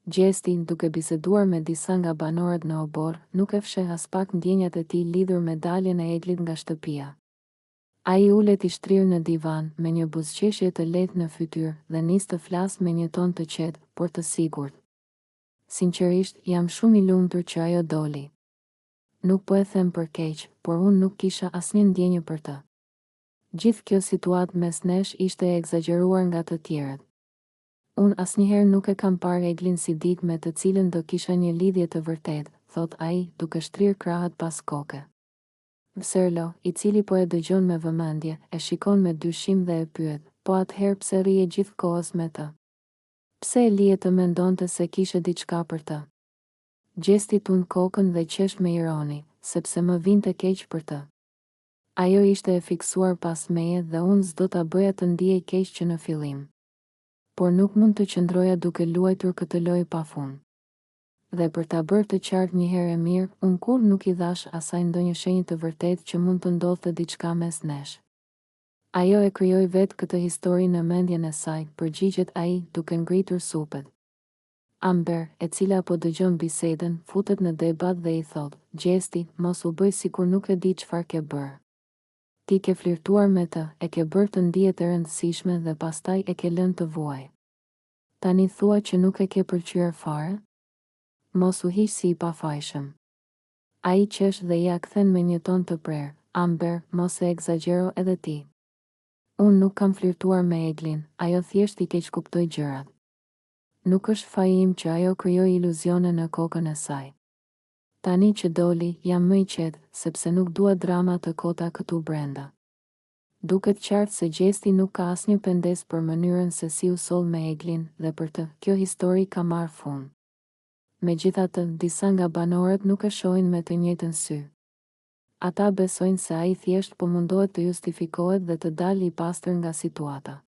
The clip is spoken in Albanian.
Gjesti, duke biseduar me disa nga banorët në obor, nuk e fsheh as pak ndjenjat e tij lidhur me daljen e Eglit nga shtëpia. Ai ulet i shtrirë në divan, me një buzëqeshje të lehtë në fytyrë dhe nis të flasë me një ton të qetë, por të sigurt. Sinqerisht, jam shumë i lumtur që ajo doli. Nuk po e them për keq, por unë nuk kisha asnjë ndjenjë për të. Gjithë kjo situatë mes nesh ishte e egzageruar nga të tjerët. Unë asnjëherë nuk e kam parë Eglin si dikë me të cilën do kisha një lidhje të vërtetë, thot ai, duke shtrirë krahët pas koke. Serlo, i cili po e dëgjon me vëmendje, e shikon me dyshim dhe e pyet, po atëherë pse rrije gjithkohës me të? Pse e lije të mendonte se kishe diçka për të? Gjesti tund kokën dhe qesh me ironi, sepse më vinte keq për të. Ajo ishte e fiksuar pas meje dhe unë s'do ta bëja të ndihej keq që në fillim. Por nuk mund të qëndroja duke luajtur këtë lojë pafund. Dhe për ta bërë të qartë një herë e mirë, unë kur nuk i dhash asaj ndonjë shenjë të vërtetë që mund të ndodhte diçka mes nesh. Ajo e krijoi vetë këtë histori në mendjen e saj, përgjigjet ai, duke ngritur supet. Amber, e cila po dëgjon bisedën, futet në debat dhe i thot, Gjesti, mos u bëj sikur nuk e di çfarë ke bërë. Ti ke flirtuar me të, e ke bërë të ndihet e rëndësishme dhe pastaj e ke lënë të vuaj. Tani thua që nuk e ke pëlqyer fare? Mos u hiq si i pafajshëm. Ai qesh dhe ja kthen me një ton të prerë, Amber, mos e egzagjero edhe ti. Unë nuk kam flirtuar me Eglin, ajo thjesht i keq kuptoi gjërat. Nuk është faji im që ajo krijoi iluzione në kokën e saj. Tani që doli, jam më i qetë, sepse nuk dua drama të kota këtu brenda. Duket qartë se Gjesti nuk ka asnjë pendes për mënyrën se si u soll me Eglin dhe për të, kjo histori ka marrë fund. Megjithatë, disa nga banorët nuk e shohin me të njëjtën sy. Ata besojnë se ai thjesht po mundohet të justifikohet dhe të dalë i pastër nga situata.